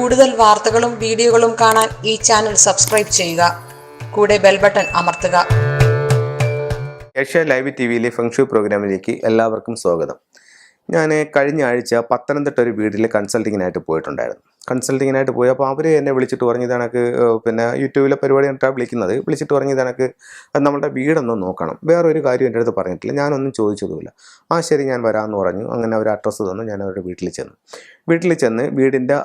കൂടുതൽ വാർത്തകളും വീഡിയോകളും കാണാൻ ഈ ചാനൽ സബ്സ്ക്രൈബ് ചെയ്യുക. കൂടെ ബെൽ ബട്ടൺ അമർത്തുക. ഏഷ്യ ലൈവ് ടിവിയിലെ ഫെങ്ഷു പ്രോഗ്രാമിലേക്ക് എല്ലാവർക്കും സ്വാഗതം. ഞാൻ കഴിഞ്ഞ ആഴ്ച പത്തനംതിട്ട ഒരു വീട്ടിൽ കൺസൾട്ടിങ്ങിനായിട്ട് പോയിട്ടുണ്ടായിരുന്നു. കൺസൾട്ടിങ്ങിനായിട്ട് പോയി അപ്പോൾ അവർ എന്നെ വിളിച്ചിട്ട് പറഞ്ഞു ഇതണക്ക് യൂട്യൂബിലെ പരിപാടി കണ്ടിട്ടാണ് വിളിച്ചിട്ട് പറഞ്ഞു ഇതണക്ക് നമ്മളുടെ വീടൊന്ന് നോക്കണം. വേറൊരു കാര്യം എൻ്റെ അടുത്ത് പറഞ്ഞിട്ടില്ല, ഞാനൊന്നും ചോദിച്ചതുമില്ല. ശരി ഞാൻ വരാമെന്ന് പറഞ്ഞു. അങ്ങനെ അവർ അഡ്രസ്സ് തന്നു. ഞാൻ അവരുടെ വീട്ടിൽ ചെന്ന് വീടിൻ്റെ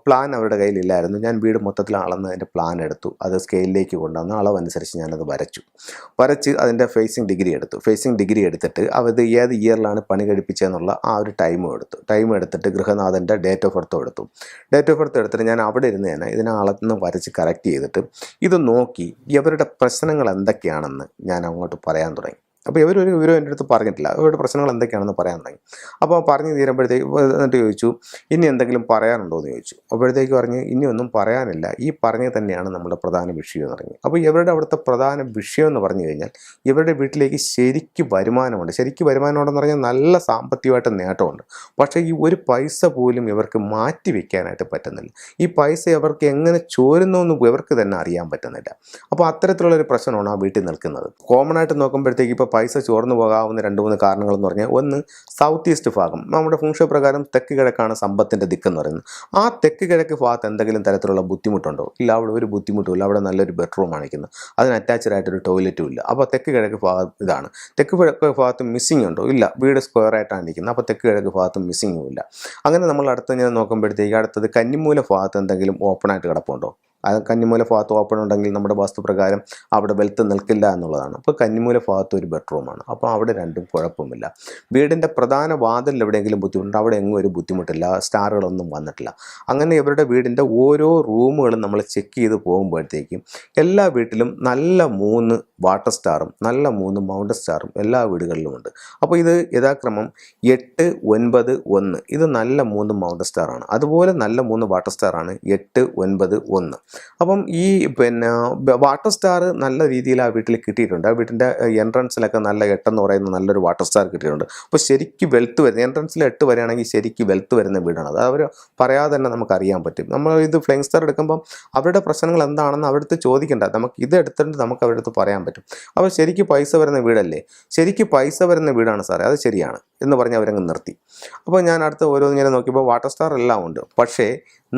പ്ലാൻ അവരുടെ കയ്യിലില്ലായിരുന്നു. ഞാൻ വീട് മൊത്തത്തിൽ അളന്നതിൻ്റെ പ്ലാൻ എടുത്തു. അത് സ്കെയിലിലേക്ക് കൊണ്ടുവന്ന് അളവനുസരിച്ച് ഞാനത് വരച്ച് അതിൻ്റെ ഫേസിങ് ഡിഗ്രി എടുത്തിട്ട് അത് ഏത് ഇയറിലാണ് പണി കഴിപ്പിച്ചതെന്നുള്ള ആ ഒരു ടൈം എടുത്തിട്ട് ഗൃഹനാഥൻ്റെ ഡേറ്റ് ഓഫ് ബർത്ത് എടുത്തിട്ട് ഞാൻ അവിടെ ഇരുന്ന് തന്നെ ഇതിനെ അളന്ന് വരച്ച് കറക്റ്റ് ചെയ്തിട്ട് ഇത് നോക്കി ഇവരുടെ പ്രശ്നങ്ങൾ എന്തൊക്കെയാണെന്ന് ഞാൻ അങ്ങോട്ട് പറയാൻ തുടങ്ങി. അപ്പോൾ ഇവരൊരു വിവരം എൻ്റെ അടുത്ത് പറഞ്ഞിട്ടില്ല. ഇവരുടെ പ്രശ്നങ്ങൾ എന്തൊക്കെയാണെന്ന് പറയാൻ തുടങ്ങി. അപ്പോൾ പറഞ്ഞു തീരുമ്പോഴത്തേക്ക് എന്നിട്ട് ചോദിച്ചു ഇനി എന്തെങ്കിലും പറയാനുണ്ടോ എന്ന് ചോദിച്ചു. അപ്പോഴത്തേക്ക് പറഞ്ഞ് ഇനി ഒന്നും പറയാനില്ല, ഈ പറഞ്ഞത് തന്നെയാണ് നമ്മുടെ പ്രധാന വിഷയം എന്ന് പറഞ്ഞു. അപ്പോൾ ഇവരുടെ അവിടുത്തെ പ്രധാന വിഷയം എന്ന് പറഞ്ഞു കഴിഞ്ഞാൽ ഇവരുടെ വീട്ടിലേക്ക് ശരിക്കും വരുമാനമുണ്ടെന്ന് പറഞ്ഞാൽ നല്ല സാമ്പത്തികമായിട്ട് നേട്ടമുണ്ട്. പക്ഷേ ഈ ഒരു പൈസ പോലും ഇവർക്ക് മാറ്റി വയ്ക്കാനായിട്ട് പറ്റുന്നില്ല. ഈ പൈസ ഇവർക്ക് എങ്ങനെ ചോരുന്നു എന്ന് ഇവർക്ക് തന്നെ അറിയാൻ പറ്റുന്നില്ല. അപ്പോൾ അത്തരത്തിലുള്ളൊരു പ്രശ്നമാണ് ആ വീട്ടിൽ നിൽക്കുന്നത്. കോമൺ ആയിട്ട് നോക്കുമ്പോഴത്തേക്ക് ഇപ്പോൾ പൈസ ചോർന്നു പോകാവുന്ന 2-3 കാരണങ്ങളെന്ന് പറഞ്ഞാൽ, ഒന്ന് സൗത്ത് ഈസ്റ്റ് ഭാഗം, നമ്മുടെ ഫംഗ്ഷൻ പ്രകാരം തെക്ക് കിഴക്കാണ് സമ്പത്തിൻ്റെ ദിക്കെന്ന് പറയുന്നത്. ആ തെക്ക് കിഴക്ക് ഭാഗത്ത് എന്തെങ്കിലും തരത്തിലുള്ള ബുദ്ധിമുട്ടുണ്ടോ? ഇല്ല, അവിടെ ഒരു ബുദ്ധിമുട്ടുമില്ല. അവിടെ നല്ലൊരു ബെഡ്റൂമാണ് ഇരിക്കുന്നത്, അതിന് അറ്റാച്ച്ഡ് ആയിട്ടൊരു ടോയ്ലറ്റും ഇല്ല. അപ്പോൾ തെക്ക് കിഴക്ക് ഭാഗം ഇതാണ്. തെക്ക് കിഴക്ക് ഭാഗത്ത് മിസ്സിംഗ് ഉണ്ടോ? ഇല്ല, വീട് സ്ക്വയർ ആയിട്ടാണ് ഇരിക്കുന്നത്. അപ്പോൾ തെക്ക് കിഴക്ക് ഭാഗത്ത് മിസ്സിങ്ങും ഇല്ല. അങ്ങനെ നമ്മൾ ഞാൻ നോക്കുമ്പോഴത്തേക്ക് അടുത്തത് കന്നിമൂല ഭാഗത്ത് എന്തെങ്കിലും ഓപ്പൺ ആയിട്ട് കിടപ്പുണ്ടോ? കന്നിമൂല ഭാഗത്ത് ഓപ്പൺ ഉണ്ടെങ്കിൽ നമ്മുടെ വാസ്തുപ്രകാരം അവിടെ വെൽത്ത് നിൽക്കില്ല എന്നുള്ളതാണ്. അപ്പോൾ കന്നിമൂല ഭാഗത്ത് ഒരു ബെഡ്റൂമാണ്. അപ്പോൾ അവിടെ രണ്ടും കുഴപ്പമില്ല. വീടിൻ്റെ പ്രധാന വാതിലിൽ എവിടെയെങ്കിലും ബുദ്ധിമുട്ടുണ്ട്, അവിടെ എങ്ങും ഒരു ബുദ്ധിമുട്ടില്ല, സ്റ്റാറുകളൊന്നും വന്നിട്ടില്ല. അങ്ങനെ ഇവരുടെ വീടിൻ്റെ ഓരോ റൂമുകളും നമ്മൾ ചെക്ക് ചെയ്ത് പോകുമ്പോഴത്തേക്കും എല്ലാ വീട്ടിലും നല്ല 3 വാട്ടർ സ്റ്റാറും നല്ല 3 മൗണ്ടൻ സ്റ്റാറും എല്ലാ വീടുകളിലുമുണ്ട്. അപ്പോൾ ഇത് യഥാക്രമം 8, 9, 1 ഇത് നല്ല 3 മൗണ്ടൻ സ്റ്റാറാണ്. അതുപോലെ നല്ല 3 വാട്ടർ സ്റ്റാറാണ് 8, 9, 1. അപ്പം ഈ വാട്ടർ സ്റ്റാർ നല്ല രീതിയിൽ ആ വീട്ടിൽ കിട്ടിയിട്ടുണ്ട്. ആ വീട്ടിൻ്റെ എൻട്രൻസിലൊക്കെ നല്ല 8 എന്ന് പറയുന്ന നല്ലൊരു വാട്ടർ സ്റ്റാർ കിട്ടിയിട്ടുണ്ട്. അപ്പോൾ ശരിക്കും വെൽത്ത് വരുന്ന, എൻട്രൻസിൽ 8 വരികയാണെങ്കിൽ ശരിക്കും വെൽത്ത് വരുന്ന വീടാണ്. അത് അവർ പറയാതെ തന്നെ നമുക്കറിയാൻ പറ്റും. നമ്മൾ ഇത് ഫ്ലൈങ് സ്റ്റാർ എടുക്കുമ്പം അവരുടെ പ്രശ്നങ്ങൾ എന്താണെന്ന് അവരുടെ ചോദിക്കേണ്ട, നമുക്ക് ഇത് എടുത്തിട്ട് നമുക്ക് അവരുടെ അടുത്ത് പറയാൻ പറ്റും. അപ്പോൾ ശരിക്കും പൈസ വരുന്ന വീടല്ലേ? ശരിക്കും പൈസ വരുന്ന വീടാണ് സാറേ, അത് ശരിയാണ് എന്ന് പറഞ്ഞ് അവരങ്ങ് നിർത്തി. അപ്പോൾ ഞാൻ അടുത്ത ഓരോന്നിങ്ങനെ നോക്കിയപ്പോൾ വാട്ടർ സ്റ്റാർ എല്ലാം ഉണ്ട്, പക്ഷേ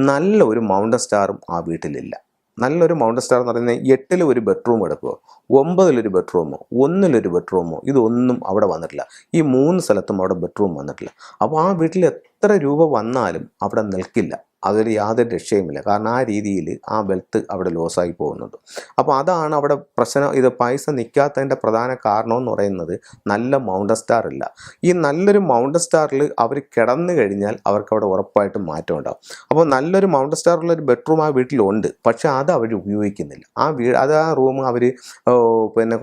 നല്ലൊരു മൗണ്ടൻ സ്റ്റാറും ആ വീട്ടിലില്ല. നല്ലൊരു മൗണ്ടൻ സ്റ്റാർ എന്ന് പറയുന്നത് 8 ഒരു ബെഡ്റൂം എടുക്കുമോ, 9 ഒരു ബെഡ്റൂമോ, 1 ഒരു ബെഡ്റൂമോ, ഇതൊന്നും അവിടെ വന്നിട്ടില്ല. ഈ 3 സ്ഥലത്തും അവിടെ ബെഡ്റൂം വന്നിട്ടില്ല. അപ്പോൾ ആ വീട്ടിൽ എത്ര രൂപ വന്നാലും അവിടെ നിൽക്കില്ല, അതിൽ യാതൊരു രക്ഷയുമില്ല. കാരണം ആ രീതിയിൽ ആ വെൽത്ത് അവിടെ ലോസായി പോകുന്നുണ്ട്. അപ്പോൾ അതാണ് അവിടെ പ്രശ്നം. ഇത് പൈസ നിൽക്കാത്തതിൻ്റെ പ്രധാന കാരണം എന്ന് പറയുന്നത് നല്ല മൗണ്ടൻ സ്റ്റാർ ഇല്ല. ഈ നല്ലൊരു മൗണ്ടൻ സ്റ്റാറിൽ അവർ കിടന്നു കഴിഞ്ഞാൽ അവർക്ക് അവിടെ ഉറപ്പായിട്ടും മാറ്റം ഉണ്ടാകും. അപ്പോൾ നല്ലൊരു മൗണ്ടൻ സ്റ്റാറുള്ളൊരു ബെഡ്റൂം ആ വീട്ടിലുണ്ട്, പക്ഷേ അത് അവർ ഉപയോഗിക്കുന്നില്ല. ആ റൂം അവർ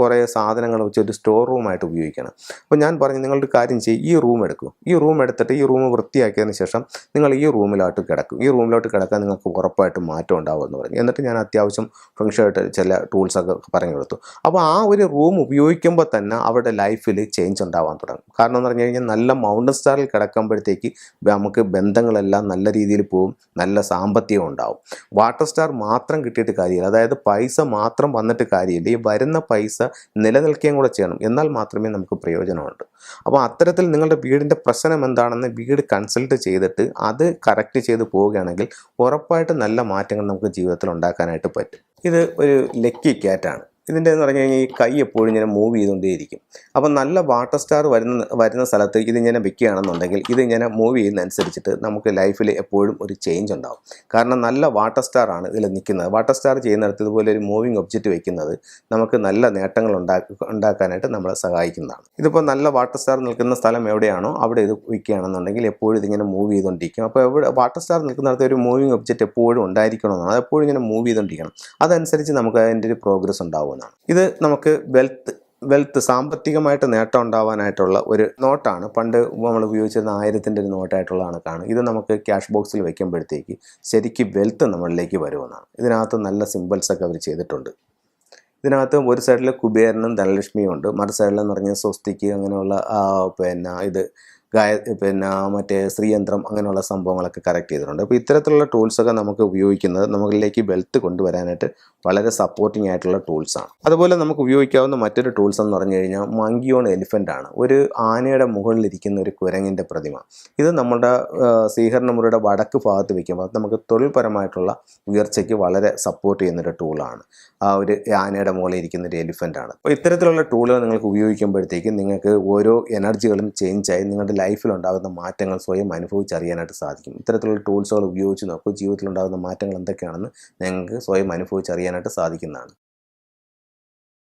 കുറേ സാധനങ്ങൾ വെച്ച് ഒരു സ്റ്റോർ റൂമായിട്ട് ഉപയോഗിക്കണം. അപ്പോൾ ഞാൻ പറഞ്ഞു നിങ്ങളുടെ കാര്യം ചെയ്യും, ഈ റൂം എടുക്കും, ഈ റൂം എടുത്തിട്ട് ഈ റൂം വൃത്തിയാക്കിയതിന് ശേഷം നിങ്ങൾ ഈ റൂമിലോട്ട് കിടക്കും, ഈ റൂമിലോട്ട് കിടക്കാൻ നിങ്ങൾക്ക് ഉറപ്പായിട്ടും മാറ്റം ഉണ്ടാവുമെന്ന് പറഞ്ഞു. എന്നിട്ട് ഞാൻ അത്യാവശ്യം ഫംഗ്ഷനായിട്ട് ചില ടൂൾസൊക്കെ പറഞ്ഞു കൊടുത്തു. അപ്പോൾ ആ ഒരു റൂം ഉപയോഗിക്കുമ്പോൾ തന്നെ അവരുടെ ലൈഫിൽ ചേഞ്ച് ഉണ്ടാവാൻ തുടങ്ങും. കാരണം എന്ന് പറഞ്ഞു കഴിഞ്ഞാൽ നല്ല മൗണ്ടൻ സ്റ്റാറിൽ കിടക്കുമ്പോഴത്തേക്ക് നമുക്ക് ബന്ധങ്ങളെല്ലാം നല്ല രീതിയിൽ പോവും, നല്ല സാമ്പത്തികം ഉണ്ടാവും. വാട്ടർ സ്റ്റാർ മാത്രം കിട്ടിയിട്ട് കാര്യമില്ല, അതായത് പൈസ മാത്രം വന്നിട്ട് കാര്യമില്ല, ഈ വരുന്ന പൈസ നിലനിൽക്കുകയും കൂടെ ചെയ്യണം, എന്നാൽ മാത്രമേ നമുക്ക് പ്രയോജനമുണ്ട്. അപ്പോൾ അത്തരത്തിൽ നിങ്ങളുടെ വീടിൻ്റെ പ്രശ്നം എന്താണെന്ന് വീട് കൺസൾട്ട് ചെയ്തിട്ട് അത് കറക്റ്റ് ചെയ്ത് പോവുകയാണെങ്കിൽ ഉറപ്പായിട്ട് നല്ല മാറ്റങ്ങൾ നമുക്ക് ജീവിതത്തിൽ ഉണ്ടാക്കാനായിട്ട് പറ്റും. ഇത് ഒരു ലക്കി ക്യാറ്റാണ്. ഇതിൻ്റെ എന്ന് പറഞ്ഞു കഴിഞ്ഞാൽ ഈ കൈ എപ്പോഴും ഇങ്ങനെ മൂവ് ചെയ്തുകൊണ്ടേയിരിക്കും. അപ്പം നല്ല വാട്ടർ സ്റ്റാർ വരുന്ന സ്ഥലത്ത് ഇതിങ്ങനെ വെക്കുകയാണെന്നുണ്ടെങ്കിൽ ഇതിങ്ങനെ മൂവ് ചെയ്യുന്നതനുസരിച്ചിട്ട് നമുക്ക് ലൈഫിൽ എപ്പോഴും ഒരു ചേഞ്ച് ഉണ്ടാകും. കാരണം നല്ല വാട്ടർ സ്റ്റാറാണ് ഇതിൽ നിൽക്കുന്നത്. വാട്ടർ സ്റ്റാർ ചെയ്യുന്നിടത്ത് ഇതുപോലെ ഒരു മൂവിങ് ഒബ്ജക്റ്റ് വെക്കുന്നത് നമുക്ക് നല്ല നേട്ടങ്ങൾ ഉണ്ടാക്കാനായിട്ട് നമ്മളെ സഹായിക്കുന്നതാണ്. ഇതിപ്പോൾ നല്ല വാട്ടർ സ്റ്റാർ നിൽക്കുന്ന സ്ഥലം എവിടെയാണോ അവിടെ ഇത് വയ്ക്കുകയാണെന്നുണ്ടെങ്കിൽ എപ്പോഴും ഇതിങ്ങനെ മൂവ് ചെയ്തുകൊണ്ടിരിക്കും. അപ്പോൾ എവിടെ വാട്ടർ സ്റ്റാർ നിൽക്കുന്നിടത്ത് ഒരു മൂവിങ് ഒബ്ജക്റ്റ് എപ്പോഴും ഉണ്ടായിരിക്കണമെന്നാണ്, അതെപ്പോഴും ഇങ്ങനെ മൂവ് ചെയ്തുകൊണ്ടിരിക്കണം. അതനുസരിച്ച് നമുക്ക് അതിൻ്റെ ഒരു പ്രോഗ്രസ് ഉണ്ടാവും. ഇത് നമുക്ക് വെൽത്ത് സാമ്പത്തികമായിട്ട് നേട്ടം ഉണ്ടാവാനായിട്ടുള്ള ഒരു നോട്ടാണ്. പണ്ട് നമ്മൾ ഉപയോഗിച്ചിരുന്ന 1000-ൻ്റെ ഒരു നോട്ടായിട്ടുള്ള കണക്കാണ്. ഇത് നമുക്ക് ക്യാഷ് ബോക്സിൽ വയ്ക്കുമ്പോഴത്തേക്ക് ശരിക്കും വെൽത്ത് നമ്മളിലേക്ക് വരുമെന്നാണ്. ഇതിനകത്ത് നല്ല സിമ്പിൾസൊക്കെ അവർ ചെയ്തിട്ടുണ്ട്. ഇതിനകത്ത് ഒരു സൈഡിൽ കുബേരനും ധനലക്ഷ്മിയും ഉണ്ട്, മറു സൈഡിലെന്ന് പറഞ്ഞാൽ സ്വസ്തിക്ക് അങ്ങനെയുള്ള ഇത് പിന്നെ മറ്റേ ശ്രീയന്ത്രം അങ്ങനെയുള്ള സംഭവങ്ങളൊക്കെ കറക്റ്റ് ചെയ്തിട്ടുണ്ട്. അപ്പോൾ ഇത്തരത്തിലുള്ള ടൂൾസൊക്കെ നമുക്ക് ഉപയോഗിക്കുന്നത് നമ്മളിലേക്ക് വെൽത്ത് കൊണ്ടുവരാനായിട്ട് വളരെ സപ്പോർട്ടിംഗ് ആയിട്ടുള്ള ടൂൾസാണ്. അതുപോലെ നമുക്ക് ഉപയോഗിക്കാവുന്ന മറ്റൊരു ടൂൾസ് എന്ന് പറഞ്ഞു കഴിഞ്ഞാൽ മങ്കി ഓൺ എലിഫൻ്റ് ആണ്. ഒരു ആനയുടെ മുകളിലിരിക്കുന്ന ഒരു കുരങ്ങിൻ്റെ പ്രതിമ. ഇത് നമ്മുടെ ശ്രീഹരിണമുറിയുടെ വടക്ക് ഭാഗത്ത് വയ്ക്കുമ്പോൾ അത് നമുക്ക് തൊഴിൽപരമായിട്ടുള്ള ഉയർച്ചയ്ക്ക് വളരെ സപ്പോർട്ട് ചെയ്യുന്നൊരു ടൂളാണ്. ആ ഒരു ആനയുടെ മുകളിൽ ഇരിക്കുന്ന ഒരു എലിഫൻ്റ് ആണ്. അപ്പോൾ ഇത്തരത്തിലുള്ള ടൂളുകൾ നിങ്ങൾക്ക് ഉപയോഗിക്കുമ്പോഴത്തേക്കും നിങ്ങൾക്ക് ഓരോ എനർജികളും ചേഞ്ചായി നിങ്ങളുടെ ലൈഫിലുണ്ടാകുന്ന മാറ്റങ്ങൾ സ്വയം അനുഭവിച്ചറിയാനായിട്ട് സാധിക്കും. ഇത്തരത്തിലുള്ള ടൂൾസുകൾ ഉപയോഗിച്ച് നോക്കൂ. ജീവിതത്തിലുണ്ടാകുന്ന മാറ്റങ്ങൾ എന്തൊക്കെയാണെന്ന് നിങ്ങൾക്ക് സ്വയം അനുഭവിച്ചറിയാനായിട്ട് സാധിക്കുന്നതാണ്.